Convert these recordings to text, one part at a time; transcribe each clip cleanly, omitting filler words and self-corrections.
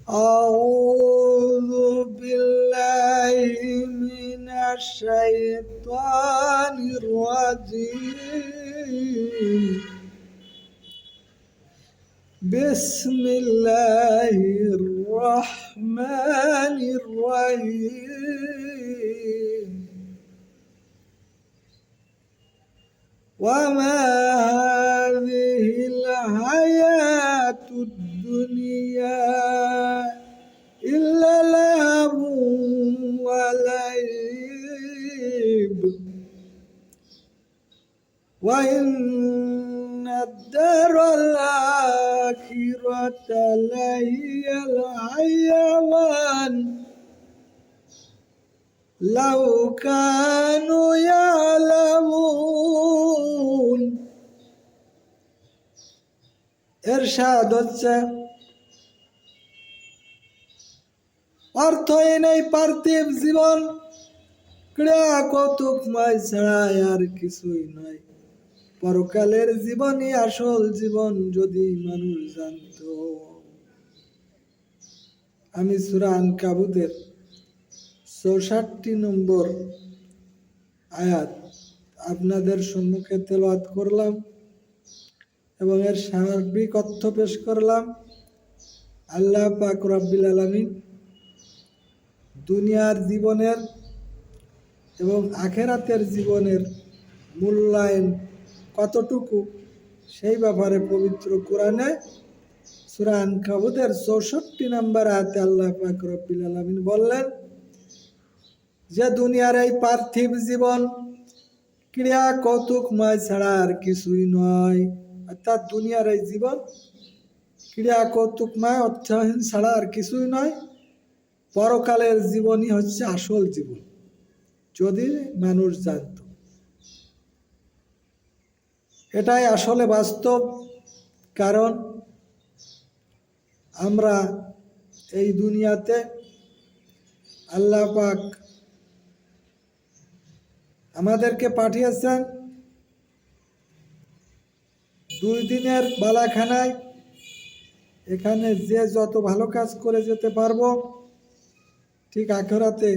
أعوذ بالله من الشيطان الرجيم. بسم الله الرحمن الرحيم. وما هذه الحياة الدنيا إلا لهو ولعب وإن الدار الآخرة لهي الحيوان لو كانوا يعلمون. ইরশাদ হচ্ছে অর্থহীন এই পার্থিব জীবন ক্রিয়া কৌতুকময় ছাড়া আর কিছুই নয়। পরকালের জীবনই আসল জীবন যদি মানুষ জানত। আমি সূরা আনকাবুতের 64 নম্বর আয়াত আপনাদের সম্মুখে তেলাওয়াত করলাম এবং এর সার্বিক অর্থ পেশ করলাম। আল্লাহ পাক রব্বুল আলামিন দুনিয়ার জীবনের এবং আখেরাতের জীবনের মূল্যায়ন কতটুকু সেই ব্যাপারে পবিত্র কোরআনে সূরা আনকাবুতের 64 নম্বর আয়াতে আল্লাহ পাক রব্বুল আলামিন বললেন যে দুনিয়ার এই পার্থিব জীবন ক্রিয়া কৌতুকময় ছাড়া আর কিছুই নয়। অর্থাৎ দুনিয়ার এই জীবন ক্রিয়া কৌতুকময় অর্থহীন ছাড়া আর কিছুই নয়। পরকালের জীবনই হচ্ছে আসল জীবন যদি মানুষ জানত। এটাই আসলে বাস্তব। কারণ আমরা এই দুনিয়াতে আল্লাহ পাক আমাদেরকে পাঠিয়েছেন 2 দিনের বালাখানায়। এখানে যে যত ভালো কাজ করে যেতে পারবো ঠিক আখিরাতে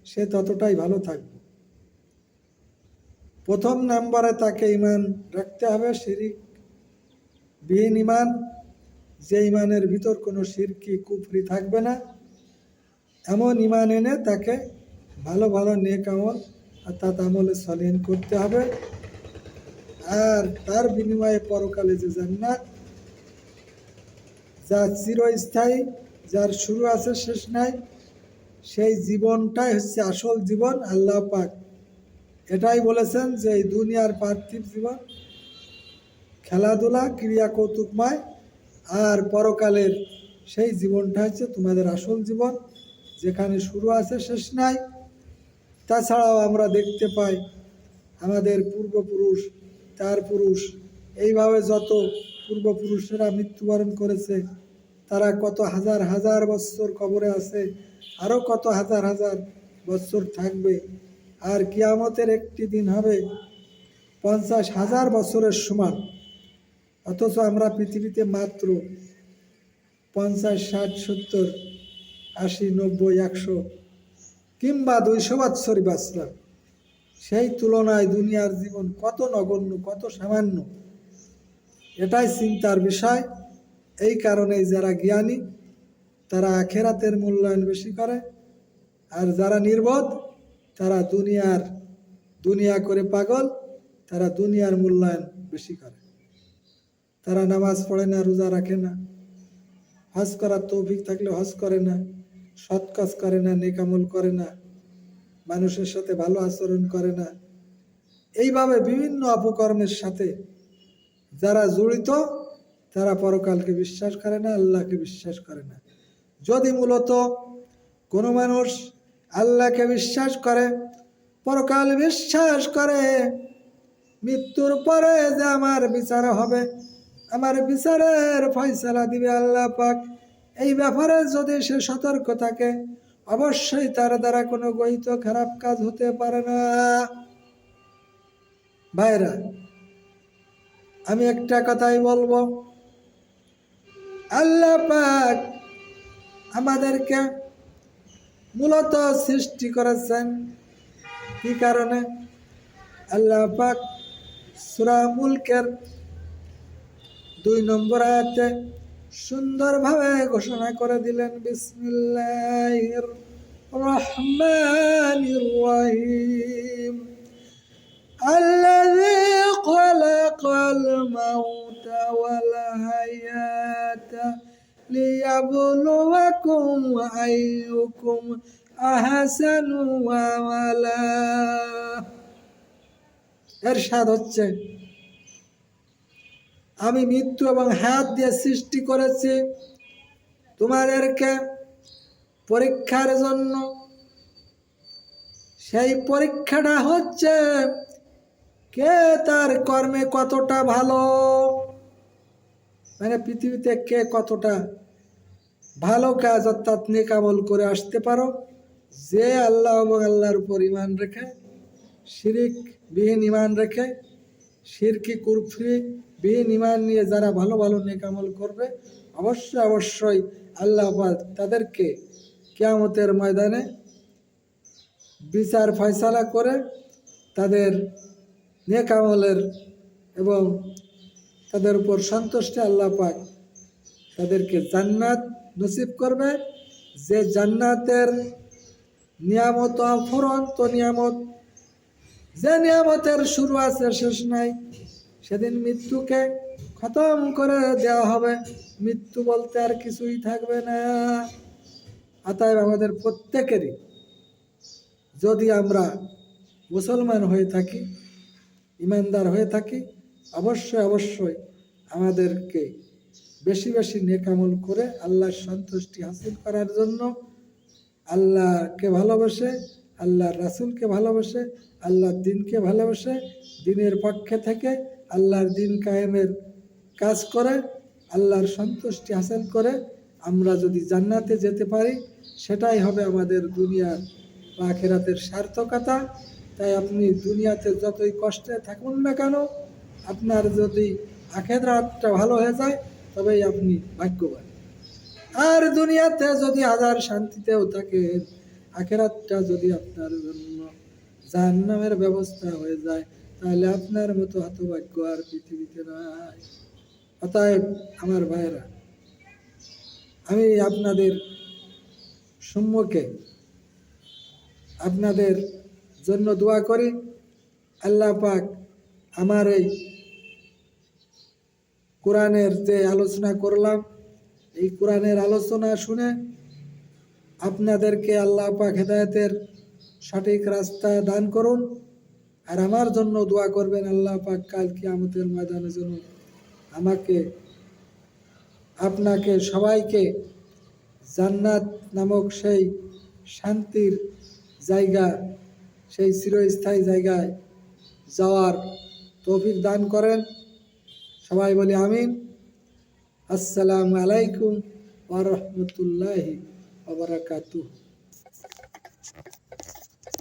সে ততটাই ভালো থাকবে। প্রথম নম্বরে তাকে ঈমান রাখতে হবে, শিরক বিহীন ঈমান, যে ঈমানের ভিতর কোনো শিরকি কুফরি থাকবে না, এমন ঈমান এনে তাকে ভালো ভালো নেক আমল অর্থাৎ আমলে সালিহ করতে হবে। আর তার বিনিময়ে পরকালে যে জান্নাত যা চিরস্থায়ী, যার শুরু আছে শেষ নাই, সেই জীবনটাই হচ্ছে আসল জীবন। আল্লাহ পাক এটাই বলেছেন যে এই দুনিয়ার পার্থিব জীবন খেলাধুলা ক্রিয়া কৌতুকময়, আর পরকালের সেই জীবনটা হচ্ছে তোমাদের আসল জীবন, যেখানে শুরু আছে শেষ নাই। তাছাড়াও আমরা দেখতে পাই আমাদের পূর্বপুরুষ, তার পুরুষ, এইভাবে যত পূর্বপুরুষেরা মৃত্যুবরণ করেছে তারা কত হাজার হাজার বছর কবরে আছে, আরও কত হাজার হাজার বছর থাকবে। আর কিয়ামতের একটি দিন হবে 50,000 বছরের সমান। অথচ আমরা পৃথিবীতে মাত্র 50, 60, 70, 80, 90, 100 কিংবা 200 বৎসরই বাঁচলাম। সেই তুলনায় দুনিয়ার জীবন কত নগণ্য, কত সামান্য। এটাই চিন্তার বিষয়। এই কারণেই যারা জ্ঞানী তারা আখেরাতের মূল্যায়ন বেশি করে, আর যারা নির্বোধ তারা দুনিয়া করে পাগল, তারা দুনিয়ার মূল্যায়ন বেশি করে। তারা নামাজ পড়ে না, রোজা রাখে না, হজ করার তৌফিক থাকলে হজ করে না, সৎ কাজ করে না, নেক আমল করে না, মানুষের সাথে ভালো আচরণ করে না। এইভাবে বিভিন্ন অপকর্মের সাথে যারা জড়িত তারা পরকালকে বিশ্বাস করে না, আল্লাহকে বিশ্বাস করে না। যদি মূলত কোনো মানুষ আল্লাহকে বিশ্বাস করে, পরকাল বিশ্বাস করে, মৃত্যুর পরে যে আমার বিচার হবে, আমার বিচারের ফয়সালা দিবে আল্লাহ পাক, এই ব্যাপারে যদি সে সতর্ক থাকে অবশ্যই তার দ্বারা কোনো গহিত খারাপ কাজ হতে পারে না। ভাইরা, আমি একটা কথাই বলবো, আল্লাহ পাক আমাদেরকে মূলত সৃষ্টি করেছেন কি কারণে? আল্লাহ পাক সূরা মুলকের 2 নম্বর আয়াতে সুন্দরভাবে ঘোষণা করে দিলেন, বিসমিল্লাহির রহমানির রহিম, আল্লাযী খালাকাল মাউতা ওয়াল হায়াতা লিয়াবলুয়াকুম আইয়ুকুম আহসানু আমালা। এরশাদ হচ্ছে, আমি মৃত্যু এবং হায়াত দিয়ে সৃষ্টি করেছি তোমাদেরকে পরীক্ষার জন্য। সেই পরীক্ষাটা হচ্ছে কে তার কর্মে কতটা ভালো, মানে পৃথিবীতে কে কতটা ভালো কাজ অর্থাৎ নেক আমল করে আসতে পারো। যে আল্লাহ এবং আল্লাহর উপর ঈমান রেখে, শিরিক বিহীন ঈমান রেখে, শিরকি কুফরি বিহীন ঈমান নিয়ে যারা ভালো ভালো নেক আমল করবে, অবশ্যই অবশ্যই আল্লাহ পাক তাদেরকে কিয়ামতের ময়দানে বিচার ফয়সালা করে তাদের নেক আমলের এবং তাদের উপর সন্তুষ্ট আল্লাহ পাক তাদেরকে জান্নাত নসিব করবে। যে জান্নাতের নিয়ামত অফুরন্ত নিয়ামত, যে নিয়ামতের শুরু আছে শেষ নাই। সেদিন মৃত্যুকে খতম করে দেওয়া হবে, মৃত্যু বলতে আর কিছুই থাকবে না। অতএব আমাদের প্রত্যেকেরই, যদি আমরা মুসলমান হয়ে থাকি, ইমানদার হয়ে থাকি, অবশ্যই অবশ্যই আমাদেরকে বেশি বেশি নেক আমল করে আল্লাহর সন্তুষ্টি হাসিল করার জন্য, আল্লাহকে ভালোবেসে, আল্লাহর রাসূলকে ভালোবেসে, আল্লাহর দিনকে ভালোবেসে, দিনের পক্ষে থেকে আল্লাহর দিন কায়েমের কাজ করে আল্লাহর সন্তুষ্টি হাসিল করে আমরা যদি জান্নাতে যেতে পারি, সেটাই হবে আমাদের দুনিয়ার বা আখিরাতের সার্থকতা। তাই আপনি দুনিয়াতে যতই কষ্টে থাকুন না কেন, আপনার যদি আখিরাতটা ভালো হয়ে যায় তবেই আপনি ভাগ্যবান। আর দুনিয়াতে যদি হাজার শান্তিতেও থাকেন, আখিরাতটা যদি আপনার জন্য জাহান্নামের ব্যবস্থা হয়ে যায়, তাহলে আপনার মতো হতভাগ্য আর পৃথিবীতে নাই। অতএব আমার ভাইয়েরা, আমি আপনাদের সম্মুখে আপনাদের জন্য দোয়া করি, আল্লাহ পাক আমার এই কোরআনের যে আলোচনা করলাম, এই কোরআনের আলোচনা শুনে আপনাদেরকে আল্লাহ পাক হেদায়েতের সঠিক রাস্তা দান করুন। আর আমার জন্য দোয়া করবেন, আল্লাহ পাক কাল কিয়ামতের ময়দানে যেন আমাকে, আপনাকে, সবাইকে জান্নাত নামক সেই শান্তির জায়গা, সেই চিরস্থায়ী জায়গায় যাওয়ার তৌফিক দান করেন। সবাই বলি আমিন। আসসালামু আলাইকুম ওয়া রাহমাতুল্লাহি ওয়া বারাকাতুহু।